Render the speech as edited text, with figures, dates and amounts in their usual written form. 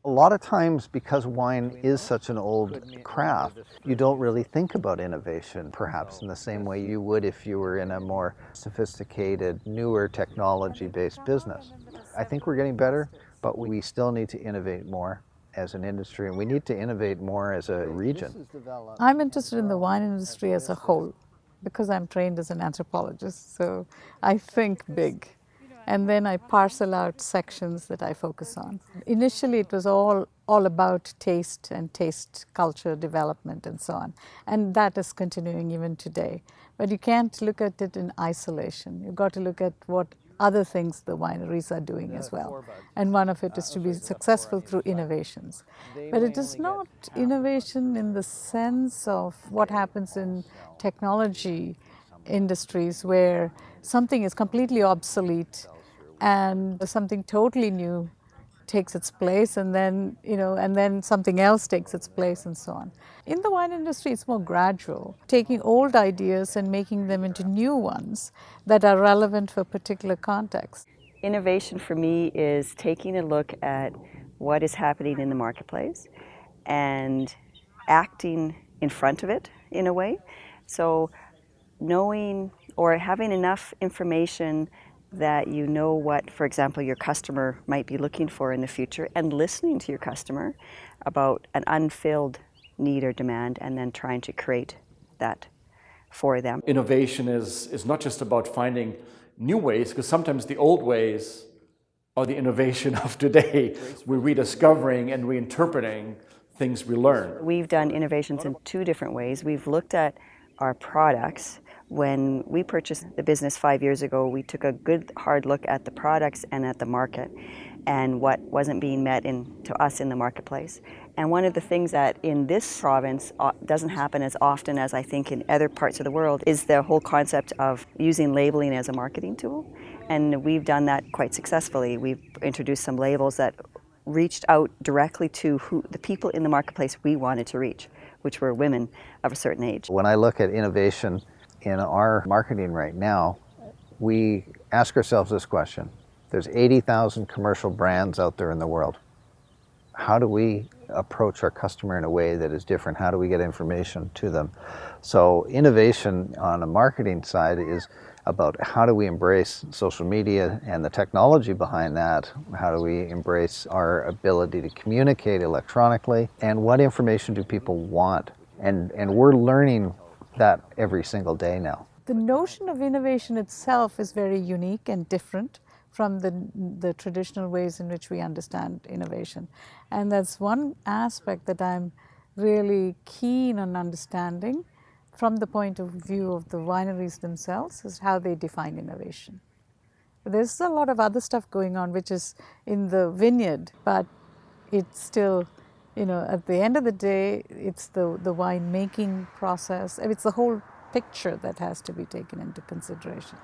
A lot of times, because wine is such an old craft, you don't really think about innovation, perhaps in the same way you would if you were in a more sophisticated, newer technology-based business. I think we're getting better, but we still need to innovate more as an industry, and we need to innovate more as a region. I'm interested in the wine industry as a whole because I'm trained as an anthropologist, so I think big. And then I parcel out sections that I focus on. Initially, it was all about taste and taste culture development and so on. And that is continuing even today. But you can't look at it in isolation. You've got to look at what other things the wineries are doing as well. And one of it is to be successful through innovations. But it is not innovation in the sense of what happens in technology industries where something is completely obsolete and something totally new takes its place, and then something else takes its place, and so on. In the wine industry, it's more gradual, taking old ideas and making them into new ones that are relevant for a particular context. Innovation for me is taking a look at what is happening in the marketplace and acting in front of it in a way. So knowing or having enough information that you know what, for example, your customer might be looking for in the future, and listening to your customer about an unfilled need or demand, and then trying to create that for them. Innovation is not just about finding new ways, because sometimes the old ways are the innovation of today. We're rediscovering and reinterpreting things we learn. We've done innovations in two different ways. We've looked at our products. When we purchased the business 5 years ago, we took a good hard look at the products and at the market and what wasn't being met to us in the marketplace. And one of the things that in this province doesn't happen as often as I think in other parts of the world is the whole concept of using labeling as a marketing tool. And we've done that quite successfully. We've introduced some labels that reached out directly to the people in the marketplace we wanted to reach, which were women of a certain age. When I look at innovation in our marketing right now, we ask ourselves this question. There's 80,000 commercial brands out there in the world. How do we approach our customer in a way that is different? How do we get information to them? So innovation on the marketing side is about how do we embrace social media and the technology behind that? How do we embrace our ability to communicate electronically? And what information do people want? And we're learning that every single day now. The notion of innovation itself is very unique and different from the traditional ways in which we understand innovation. And that's one aspect that I'm really keen on understanding from the point of view of the wineries themselves, is how they define innovation. There's a lot of other stuff going on which is in the vineyard, but it's still, at the end of the day, it's the wine making process. It's the whole picture that has to be taken into consideration.